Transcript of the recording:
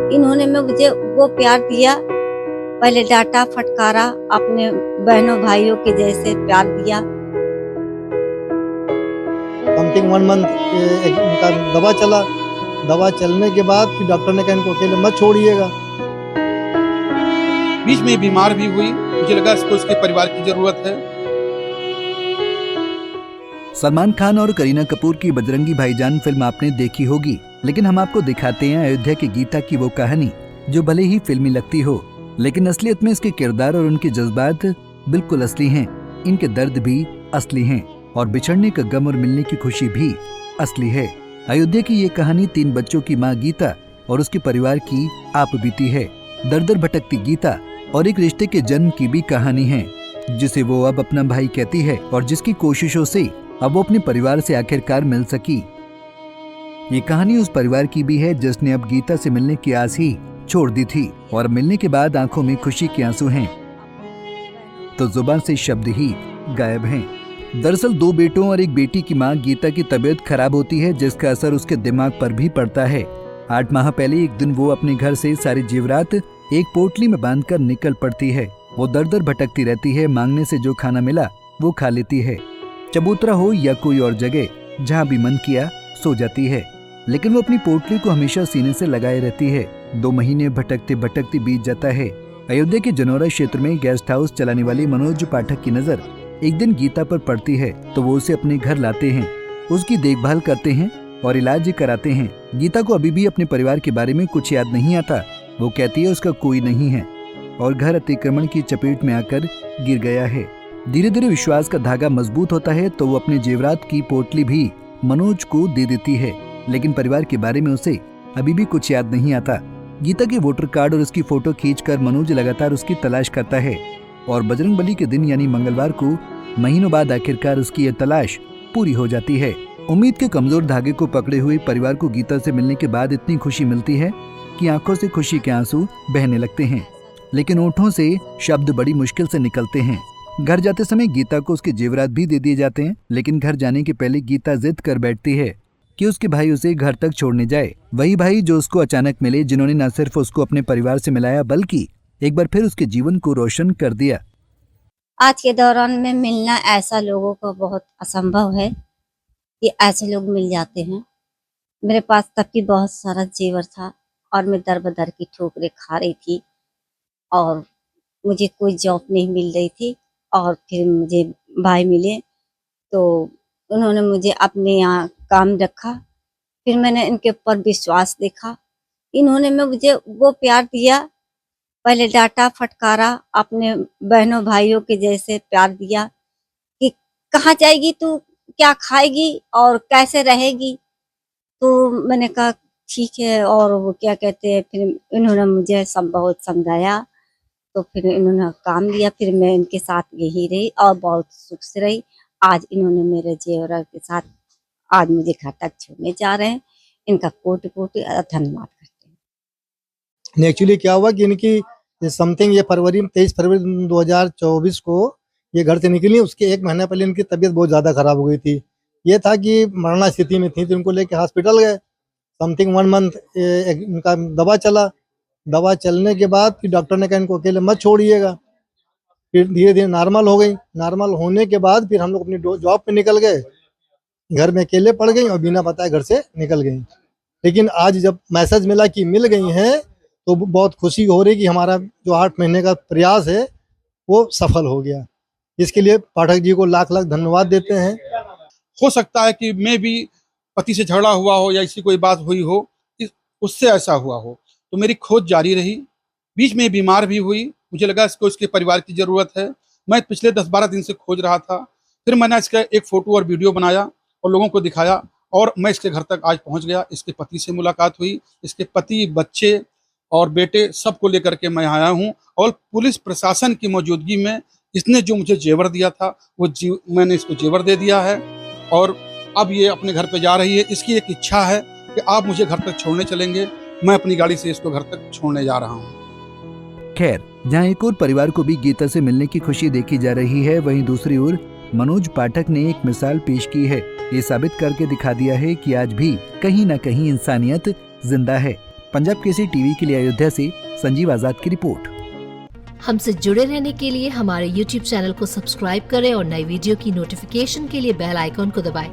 इन्होंने मुझे वो प्यार दिया, पहले डांटा फटकारा, अपने बहनों भाइयों के जैसे प्यार दिया। समथिंग 1 मंथ इनका दवा चला। दवा चलने के बाद फिर डॉक्टर ने कहा इनको अकेले मत छोड़िएगा। बीच में बीमार भी हुई, मुझे लगा इसको इसके परिवार की जरूरत है। सलमान खान और करीना कपूर की बजरंगी भाईजान फिल्म आपने देखी होगी, लेकिन हम आपको दिखाते हैं अयोध्या की गीता की वो कहानी जो भले ही फिल्मी लगती हो, लेकिन असलियत में इसके किरदार और उनके जज्बात बिल्कुल असली हैं। इनके दर्द भी असली हैं और बिछड़ने का गम और मिलने की खुशी भी असली है। अयोध्या की ये कहानी 3 बच्चों की माँ गीता और उसके परिवार की आप बीती है। दर दर भटकती गीता और एक रिश्ते के जन्म की भी कहानी है, जिसे वो अब अपना भाई कहती है और जिसकी कोशिशों से अब वो अपने परिवार से आखिरकार मिल सकी। ये कहानी उस परिवार की भी है जिसने अब गीता से मिलने की आस ही छोड़ दी थी और मिलने के बाद आंखों में खुशी के आंसू हैं तो जुबान से शब्द ही गायब हैं। दरअसल 2 बेटों और एक बेटी की मां गीता की तबीयत खराब होती है, जिसका असर उसके दिमाग पर भी पड़ता है। 8 माह पहले एक दिन वो अपने घर से सारे जेवरात एक पोटली में बांधकर निकल पड़ती है। वो दर दर भटकती रहती है, मांगने से जो खाना मिला वो खा लेती है। चबूतरा हो या कोई और जगह, जहाँ भी मन किया सो जाती है, लेकिन वो अपनी पोटली को हमेशा सीने से लगाए रहती है। 2 महीने भटकते भटकते बीत जाता है। अयोध्या के जनौरा क्षेत्र में गेस्ट हाउस चलाने वाले मनोज पाठक की नजर एक दिन गीता पर पड़ती है तो वो उसे अपने घर लाते हैं, उसकी देखभाल करते हैं और इलाज कराते हैं। गीता को अभी भी अपने परिवार के बारे में कुछ याद नहीं आता। वो कहती है उसका कोई नहीं है और घर अतिक्रमण की चपेट में आकर गिर गया है। धीरे धीरे विश्वास का धागा मजबूत होता है तो वो अपने जेवरात की पोटली भी मनोज को दे देती है, लेकिन परिवार के बारे में उसे अभी भी कुछ याद नहीं आता। गीता के वोटर कार्ड और उसकी फोटो खींचकर मनोज लगातार उसकी तलाश करता है और बजरंगबली के दिन यानी मंगलवार को महीनों बाद आखिरकार उसकी यह तलाश पूरी हो जाती है। उम्मीद के कमजोर धागे को पकड़े हुए परिवार को गीता से मिलने के बाद इतनी खुशी मिलती है कि आंखों से खुशी के आंसू बहने लगते हैं, लेकिन होठों से शब्द बड़ी मुश्किल से निकलते हैं। घर जाते समय गीता को उसके जेवरात भी दे दिए जाते हैं, लेकिन घर जाने के पहले गीता जिद कर बैठती है कि उसके भाई उसे घर तक छोड़ने जाए। वही भाई जो उसको अचानक मिले, जिन्होंने न सिर्फ उसको अपने परिवार से मिलाया बल्कि एक बार फिर उसके जीवन को रोशन कर दिया। आज के दौरान में मिलना ऐसा लोगों को बहुत असंभव है कि ऐसे लोग मिल जाते हैं। मेरे पास तब भी बहुत सारा जेवर था और मैं दर बदर की ठोकरें खा रही थी और मुझे कोई जॉब नहीं मिल रही थी। और फिर मुझे भाई मिले तो उन्होंने मुझे अपने यहाँ काम रखा। फिर मैंने इनके ऊपर विश्वास देखा। इन्होंने मुझे वो प्यार दिया, पहले डांटा फटकारा, अपने बहनों भाइयों के जैसे प्यार दिया कि कहाँ जाएगी तू, क्या खाएगी और कैसे रहेगी। तो मैंने कहा ठीक है। और वो क्या कहते हैं, फिर इन्होंने मुझे सब बहुत समझाया तो फिर इन्होंने काम दिया। फिर मैं इनके साथ यही रही और बहुत सुख से रही। आज इन्होंने मेरे जेवर के साथ आज मुझे घर तक छोड़ने जा रहे हैं। इनका कोटि कोटि धन्यवाद करते हैं। एक्चुअली क्या हुआ कि इनकी समथिंग ये 23 फरवरी 2024 को ये घर से निकली। उसके 1 महीना पहले इनकी तबीयत बहुत ज़्यादा खराब हो गई थी। ये था कि मरना स्थिति में थी तो इनको लेके हॉस्पिटल गए। समथिंग 1 मंथ इनका दवा चला। दवा चलने के बाद फिर डॉक्टर ने कहा इनको अकेले मत छोड़िएगा। फिर धीरे धीरे नॉर्मल हो गई। नॉर्मल होने के बाद फिर हम लोग अपनी जॉब पे निकल गए। घर में अकेले पड़ गई और बिना बताए घर से निकल गई। लेकिन आज जब मैसेज मिला कि मिल गई हैं तो बहुत खुशी हो रही कि हमारा जो 8 महीने का प्रयास है वो सफल हो गया। इसके लिए पाठक जी को लाख लाख धन्यवाद देते हैं। हो सकता है कि मैं भी पति से झगड़ा हुआ हो या ऐसी कोई बात हुई हो, उससे ऐसा हुआ हो, तो मेरी खोज जारी रही। बीच में बीमार भी हुई, मुझे लगा इसको इसके परिवार की ज़रूरत है। मैं पिछले 10-12 दिन से खोज रहा था। फिर मैंने इसका एक फ़ोटो और वीडियो बनाया और लोगों को दिखाया और मैं इसके घर तक आज पहुंच गया। इसके पति से मुलाकात हुई। इसके पति, बच्चे और बेटे सबको लेकर के मैं आया हूं और पुलिस प्रशासन की मौजूदगी में इसने जो मुझे जेवर दिया था वो मैंने इसको जेवर दे दिया है और अब ये अपने घर पे जा रही है। इसकी एक इच्छा है कि आप मुझे घर तक छोड़ने चलेंगे। मैं अपनी गाड़ी से इसको घर तक छोड़ने जा रहा हूँ। खैर, जहाँ एक और परिवार को भी गीता से मिलने की खुशी देखी जा रही है, वहीं दूसरी ओर मनोज पाठक ने एक मिसाल पेश की है। ये साबित करके दिखा दिया है कि आज भी कहीं न कहीं इंसानियत जिंदा है। पंजाब केसरी टीवी के लिए अयोध्या से संजीव आजाद की रिपोर्ट। हमसे जुड़े रहने के लिए हमारे YouTube चैनल को सब्सक्राइब करें और नई वीडियो की नोटिफिकेशन के लिए बेल आइकॉन को दबाएं।